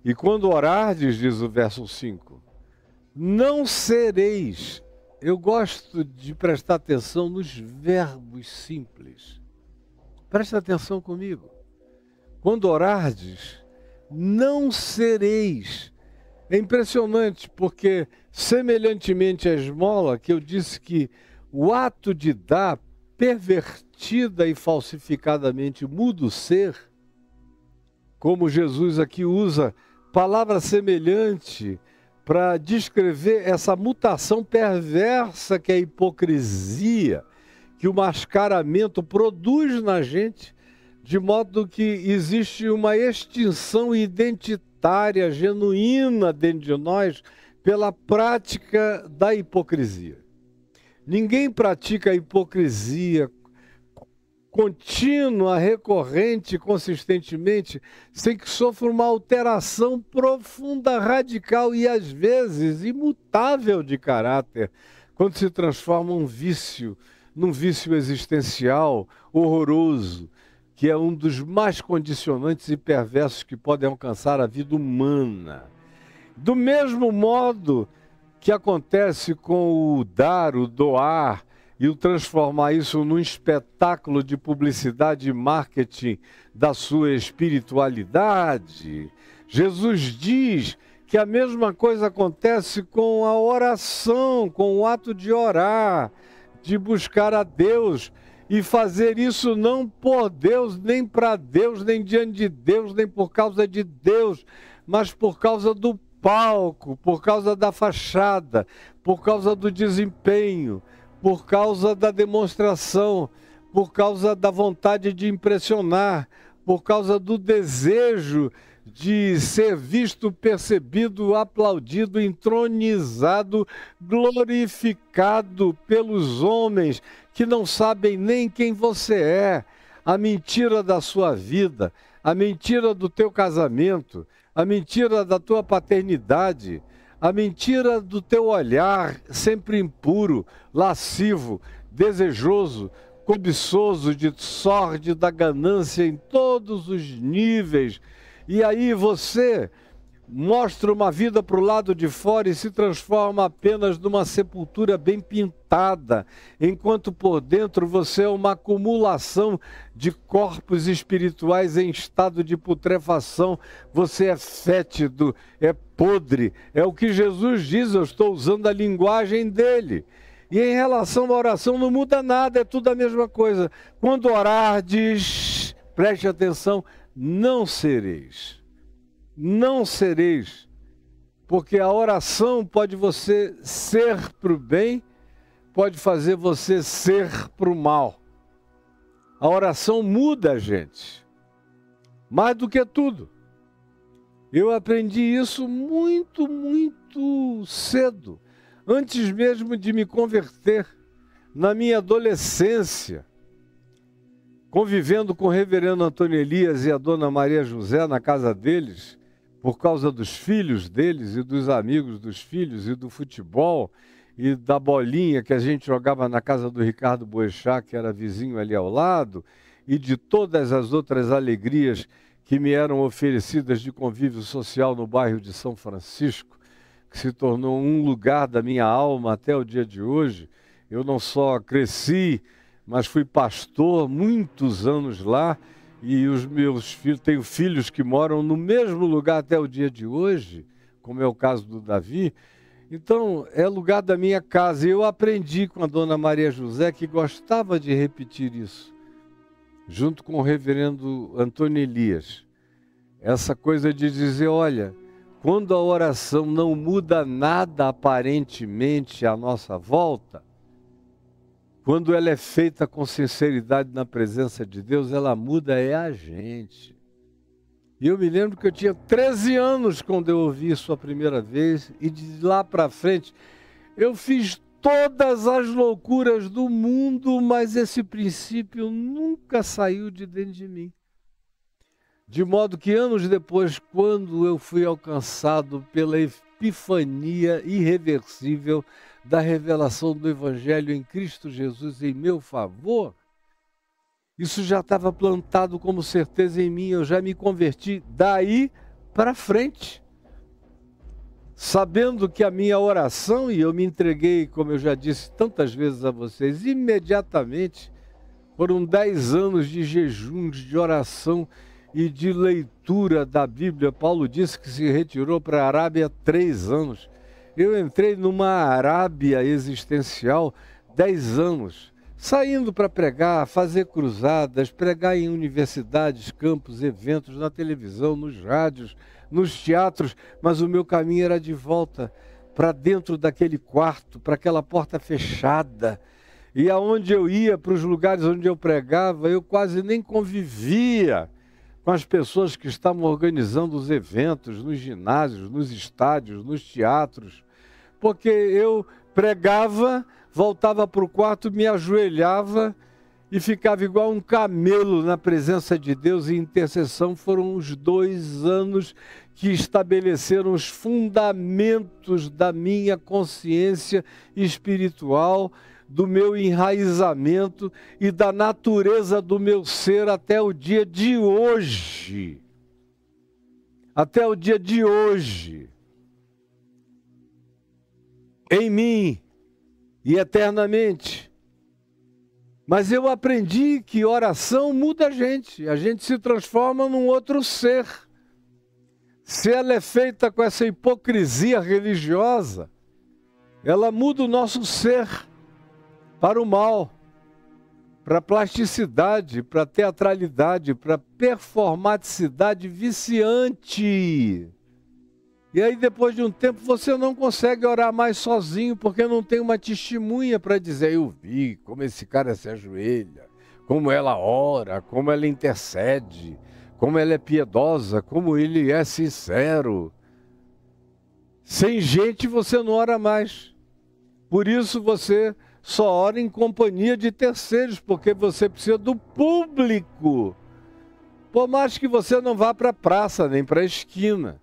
E quando orardes, diz o verso 5, não sereis. Eu gosto de prestar atenção nos verbos simples. Presta atenção comigo. Quando orardes, não sereis. É impressionante, porque semelhantemente à esmola, que eu disse que o ato de dar, pervertida e falsificadamente, muda o ser, como Jesus aqui usa palavra semelhante para descrever essa mutação perversa que é a hipocrisia, que o mascaramento produz na gente, de modo que existe uma extinção identitária, genuína dentro de nós, pela prática da hipocrisia. Ninguém pratica a hipocrisia contínua, recorrente, consistentemente, sem que sofra uma alteração profunda, radical e, às vezes, imutável de caráter, quando se transforma num vício existencial horroroso, que é um dos mais condicionantes e perversos que podem alcançar a vida humana. Do mesmo modo que acontece com o dar, o doar, e o transformar isso num espetáculo de publicidade e marketing da sua espiritualidade, Jesus diz que a mesma coisa acontece com a oração, com o ato de orar, de buscar a Deus e fazer isso não por Deus, nem para Deus, nem diante de Deus, nem por causa de Deus, mas por causa do palco, por causa da fachada, por causa do desempenho, por causa da demonstração, por causa da vontade de impressionar, por causa do desejo de ser visto, percebido, aplaudido, entronizado, glorificado pelos homens que não sabem nem quem você é. A mentira da sua vida, a mentira do teu casamento, a mentira da tua paternidade, a mentira do teu olhar sempre impuro, lascivo, desejoso, cobiçoso de sorte, da ganância em todos os níveis. E aí você mostra uma vida para o lado de fora e se transforma apenas numa sepultura bem pintada, enquanto por dentro você é uma acumulação de corpos espirituais em estado de putrefação. Você é fétido, é podre, é o que Jesus diz, eu estou usando a linguagem dele. E em relação à oração não muda nada, é tudo a mesma coisa. Quando orardes, preste atenção, não sereis. Não sereis, porque a oração pode você ser para o bem, pode fazer você ser para o mal. A oração muda a gente, mais do que tudo. Eu aprendi isso muito, muito cedo, antes mesmo de me converter, na minha adolescência, convivendo com o reverendo Antônio Elias e a dona Maria José na casa deles, por causa dos filhos deles e dos amigos dos filhos e do futebol e da bolinha que a gente jogava na casa do Ricardo Boechat, que era vizinho ali ao lado, e de todas as outras alegrias que me eram oferecidas de convívio social no bairro de São Francisco, que se tornou um lugar da minha alma até o dia de hoje. Eu não só cresci, mas fui pastor muitos anos lá, e os meus filhos, tenho filhos que moram no mesmo lugar até o dia de hoje, como é o caso do Davi. Então, é lugar da minha casa. E eu aprendi com a dona Maria José, que gostava de repetir isso, junto com o reverendo Antônio Elias. Essa coisa de dizer, olha, quando a oração não muda nada aparentemente à nossa volta, quando ela é feita com sinceridade na presença de Deus, ela muda é a gente. E eu me lembro que eu tinha 13 anos quando eu ouvi isso a primeira vez, e de lá para frente eu fiz todas as loucuras do mundo, mas esse princípio nunca saiu de dentro de mim. De modo que anos depois, quando eu fui alcançado pela epifania irreversível da revelação do Evangelho em Cristo Jesus em meu favor, isso já estava plantado como certeza em mim, eu já me converti daí para frente, sabendo que a minha oração, e eu me entreguei, como eu já disse tantas vezes a vocês, imediatamente, foram 10 anos de jejuns, de oração e de leitura da Bíblia. Paulo disse que se retirou para a Arábia 3 anos. Eu entrei numa Arábia existencial 10 anos, saindo para pregar, fazer cruzadas, pregar em universidades, campos, eventos, na televisão, nos rádios, nos teatros, mas o meu caminho era de volta para dentro daquele quarto, para aquela porta fechada. E aonde eu ia, para os lugares onde eu pregava, eu quase nem convivia com as pessoas que estavam organizando os eventos, nos ginásios, nos estádios, nos teatros, porque eu pregava, voltava para o quarto, me ajoelhava e ficava igual um camelo na presença de Deus. E intercessão foram os 2 anos que estabeleceram os fundamentos da minha consciência espiritual, do meu enraizamento e da natureza do meu ser até o dia de hoje. Até o dia de hoje. Em mim e eternamente. Mas eu aprendi que oração muda a gente se transforma num outro ser. Se ela é feita com essa hipocrisia religiosa, ela muda o nosso ser para o mal, para a plasticidade, para a teatralidade, para a performaticidade viciante. E aí depois de um tempo você não consegue orar mais sozinho, porque não tem uma testemunha para dizer: eu vi como esse cara se ajoelha, como ela ora, como ela intercede, como ela é piedosa, como ele é sincero. Sem gente você não ora mais. Por isso você só ora em companhia de terceiros, porque você precisa do público. Por mais que você não vá para a praça, nem para a esquina.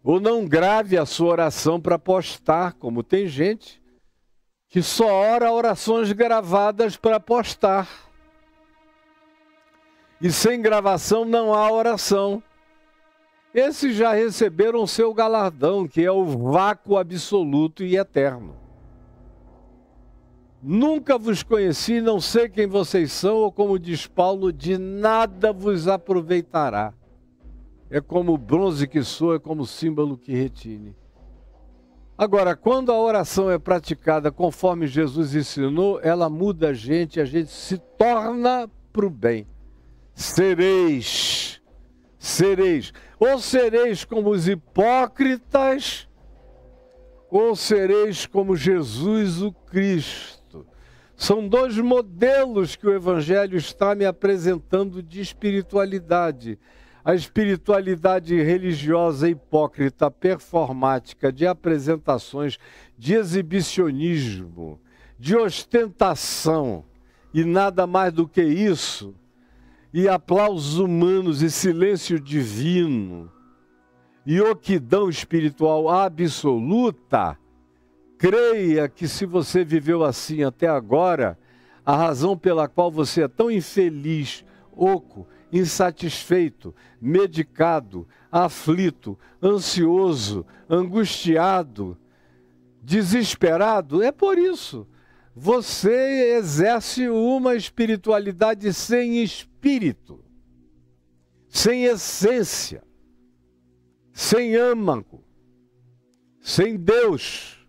Ou não grave a sua oração para postar, como tem gente que só ora orações gravadas para postar. E sem gravação não há oração. Esses já receberam o seu galardão, que é o vácuo absoluto e eterno. Nunca vos conheci, não sei quem vocês são, ou como diz Paulo, de nada vos aproveitará. É como o bronze que soa, é como o símbolo que retine. Agora, quando a oração é praticada conforme Jesus ensinou, ela muda a gente se torna para o bem. Sereis. Ou sereis como os hipócritas, ou sereis como Jesus o Cristo. São 2 modelos que o Evangelho está me apresentando de espiritualidade. A espiritualidade religiosa hipócrita, performática, de apresentações, de exibicionismo, de ostentação e nada mais do que isso, e aplausos humanos e silêncio divino, e oquidão espiritual absoluta. Creia que se você viveu assim até agora, a razão pela qual você é tão infeliz, oco, insatisfeito, medicado, aflito, ansioso, angustiado, desesperado, é por isso. Você exerce uma espiritualidade sem espírito, sem essência, sem âmago, sem Deus,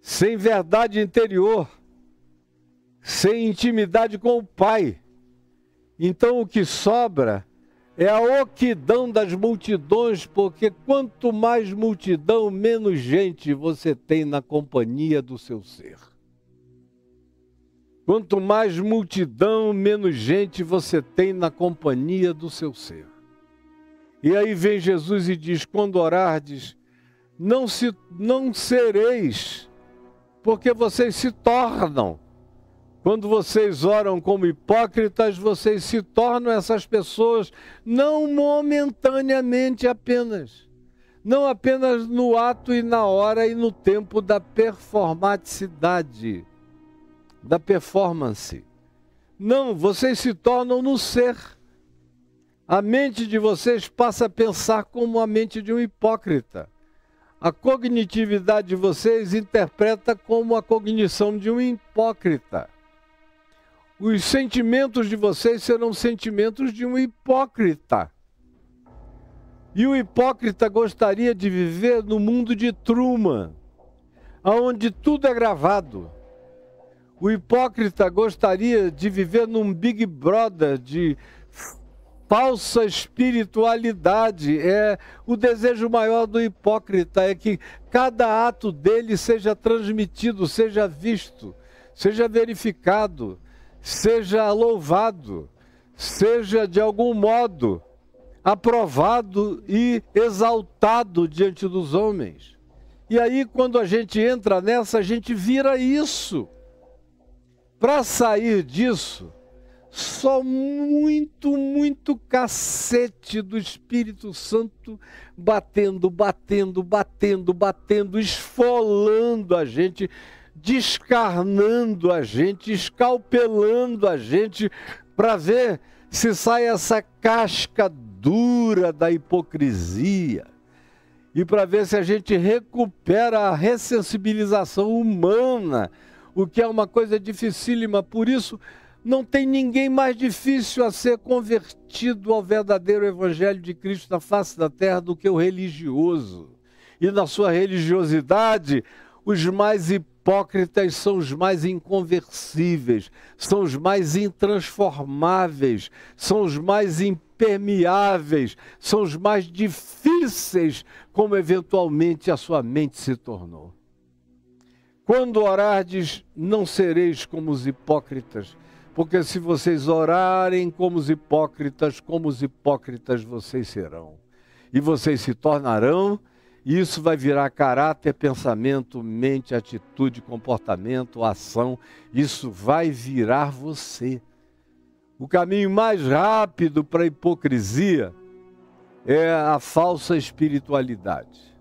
sem verdade interior, sem intimidade com o Pai. Então o que sobra é a oquidão das multidões, porque quanto mais multidão, menos gente você tem na companhia do seu ser. Quanto mais multidão, menos gente você tem na companhia do seu ser. E aí vem Jesus e diz: quando orardes, não sereis, porque vocês se tornam. Quando vocês oram como hipócritas, vocês se tornam essas pessoas, não momentaneamente apenas. Não apenas no ato e na hora e no tempo da performaticidade, da performance. Não, vocês se tornam no ser. A mente de vocês passa a pensar como a mente de um hipócrita. A cognitividade de vocês interpreta como a cognição de um hipócrita. Os sentimentos de vocês serão sentimentos de um hipócrita. E o hipócrita gostaria de viver no mundo de Truman, onde tudo é gravado. O hipócrita gostaria de viver num Big Brother de falsa espiritualidade. O desejo maior do hipócrita é que cada ato dele seja transmitido, seja visto, seja verificado, seja louvado, seja de algum modo aprovado e exaltado diante dos homens. E aí, quando a gente entra nessa, a gente vira isso. Para sair disso, só muito cacete do Espírito Santo batendo, esfolando a gente, descarnando a gente, escalpelando a gente, para ver se sai essa casca dura da hipocrisia. E para ver se a gente recupera a ressensibilização humana, o que é uma coisa dificílima. Por isso, não tem ninguém mais difícil a ser convertido ao verdadeiro Evangelho de Cristo na face da terra do que o religioso. E na sua religiosidade, os mais hipócritas são os mais inconversíveis, são os mais intransformáveis, são os mais impermeáveis, são os mais difíceis, como eventualmente a sua mente se tornou. Quando orardes, não sereis como os hipócritas, porque se vocês orarem como os hipócritas vocês serão. E vocês se tornarão, e isso vai virar caráter, pensamento, mente, atitude, comportamento, ação. Isso vai virar você. O caminho mais rápido para a hipocrisia é a falsa espiritualidade.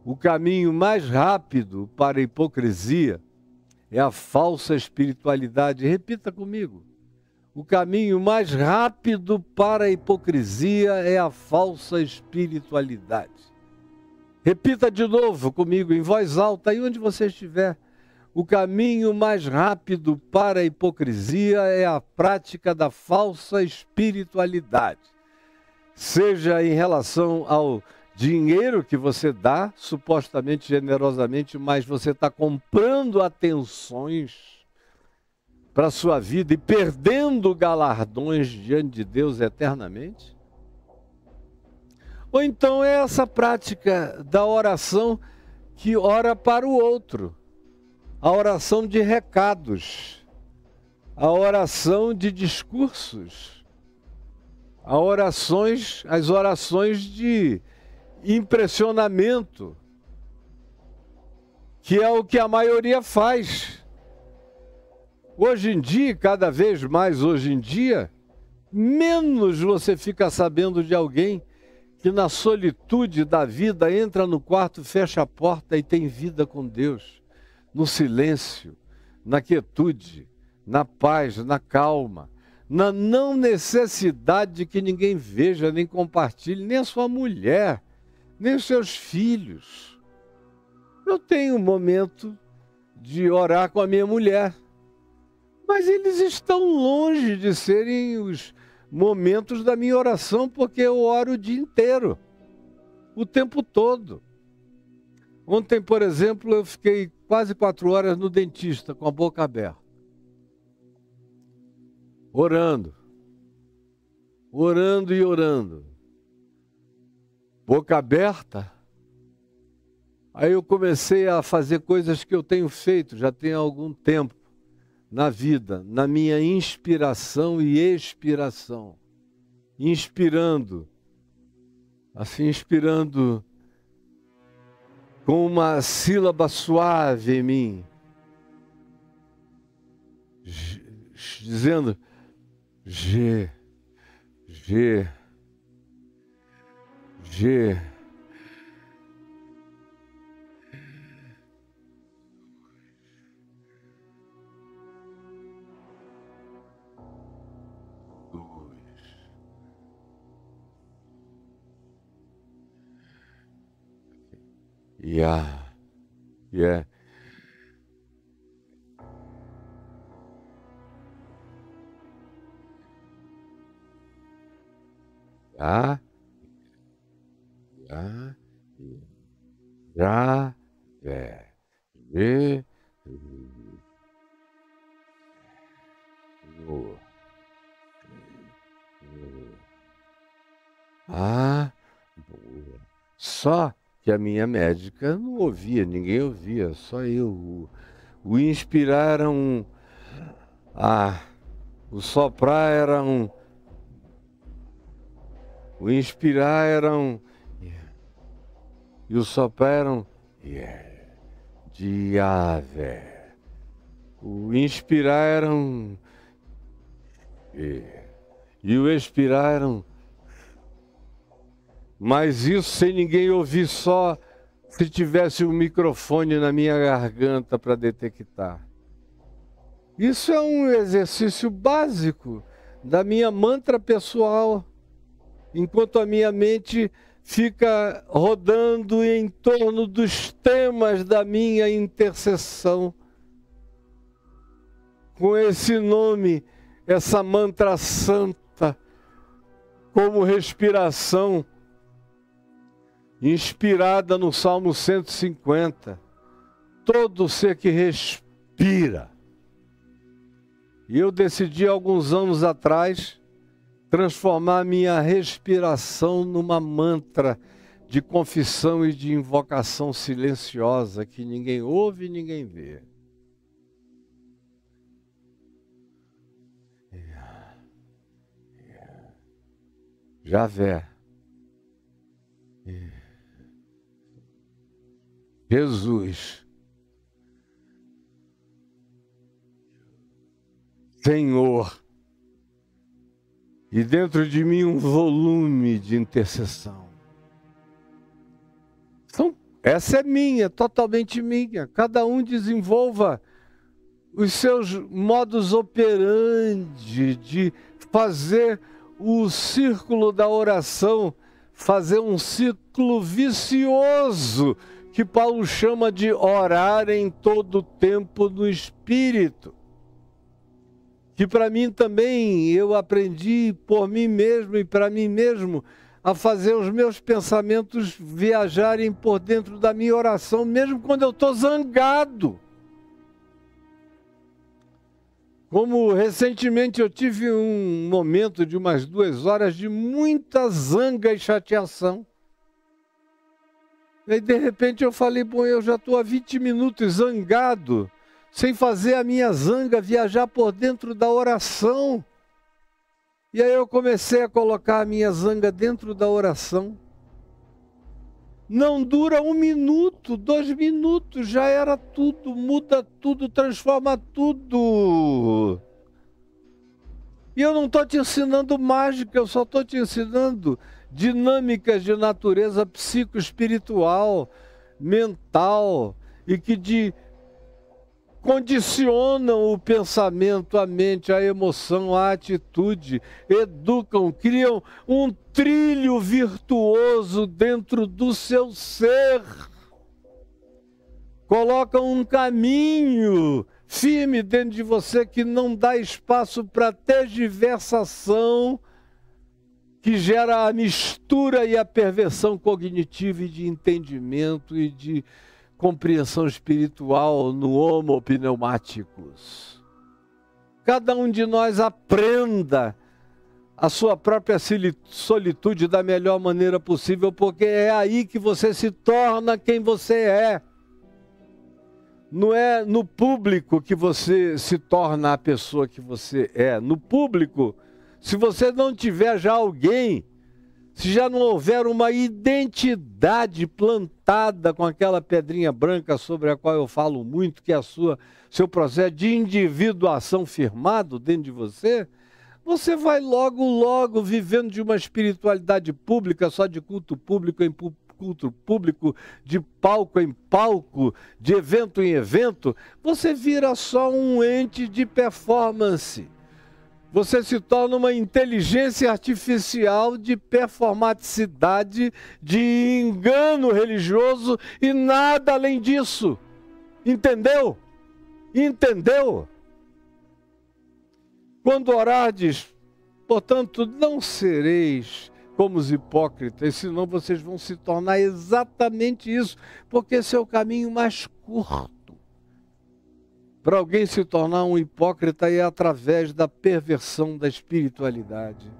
O caminho mais rápido para a hipocrisia é a falsa espiritualidade. Repita comigo. O caminho mais rápido para a hipocrisia é a falsa espiritualidade. Repita de novo comigo, em voz alta, aí onde você estiver. O caminho mais rápido para a hipocrisia é a prática da falsa espiritualidade. Seja em relação ao dinheiro que você dá, supostamente generosamente, mas você está comprando atenções para a sua vida e perdendo galardões diante de Deus eternamente. Ou então é essa prática da oração que ora para o outro, a oração de recados, a oração de discursos, as orações de impressionamento, que é o que a maioria faz. Hoje em dia, cada vez mais hoje em dia, menos você fica sabendo de alguém que na solitude da vida entra no quarto, fecha a porta e tem vida com Deus, no silêncio, na quietude, na paz, na calma, na não necessidade de que ninguém veja, nem compartilhe, nem a sua mulher, nem os seus filhos. Eu tenho um momento de orar com a minha mulher, mas eles estão longe de serem os momentos da minha oração, porque eu oro o dia inteiro, o tempo todo. Ontem, por exemplo, eu fiquei quase 4 horas no dentista com a boca aberta, orando e orando, boca aberta. Aí eu comecei a fazer coisas que eu tenho feito, já tem algum tempo, na vida, na minha inspiração e expiração. Inspirando, assim, inspirando com uma sílaba suave em mim, dizendo G, G, G. Ya. Yeah. Ya. Ya. Já. E. Ah, boa. Só que a minha médica não ouvia, ninguém ouvia, só eu. O inspirar era um. Ah, o soprar era um. O inspirar era um. E o soprar era um. Diave. O inspirar era um. E o expirar era um. Mas isso sem ninguém ouvir, só se tivesse um microfone na minha garganta para detectar. Isso é um exercício básico da minha mantra pessoal, enquanto a minha mente fica rodando em torno dos temas da minha intercessão. Com esse nome, essa mantra santa, como respiração, inspirada no Salmo 150. Todo ser que respira. E eu decidi, alguns anos atrás, transformar minha respiração numa mantra de confissão e de invocação silenciosa, que ninguém ouve e ninguém vê. Javé. Jesus. Senhor. E dentro de mim um volume de intercessão. Então, essa é minha, totalmente minha. Cada um desenvolva os seus modus operandi de fazer o círculo da oração, fazer um ciclo vicioso, que Paulo chama de orar em todo tempo no Espírito. Que para mim também, eu aprendi por mim mesmo e para mim mesmo, a fazer os meus pensamentos viajarem por dentro da minha oração, mesmo quando eu estou zangado. Como recentemente eu tive um momento de umas 2 horas de muita zanga e chateação. E aí, de repente, eu falei, bom, eu já estou há 20 minutos zangado, sem fazer a minha zanga viajar por dentro da oração. E aí eu comecei a colocar a minha zanga dentro da oração. Não dura 1 minuto, 2 minutos, já era tudo, muda tudo, transforma tudo. E eu não estou te ensinando mágica, eu só estou te ensinando dinâmicas de natureza psicoespiritual, mental, e que condicionam o pensamento, a mente, a emoção, a atitude, educam, criam um trilho virtuoso dentro do seu ser. Colocam um caminho firme dentro de você que não dá espaço para tergiversação, que gera a mistura e a perversão cognitiva e de entendimento e de compreensão espiritual no Homo Pneumaticus. Cada um de nós aprenda a sua própria solitude da melhor maneira possível, porque é aí que você se torna quem você é. Não é no público que você se torna a pessoa que você é. No público, se você não tiver já alguém, se já não houver uma identidade plantada com aquela pedrinha branca sobre a qual eu falo muito, que é seu processo de individuação firmado dentro de você, você vai logo vivendo de uma espiritualidade pública, só de culto público em culto público, de palco em palco, de evento em evento, você vira só um ente de performance. Você se torna uma inteligência artificial de performaticidade, de engano religioso e nada além disso. Entendeu? Entendeu? Quando orardes, portanto, não sereis como os hipócritas, senão vocês vão se tornar exatamente isso, porque esse é o caminho mais curto. Para alguém se tornar um hipócrita é através da perversão da espiritualidade.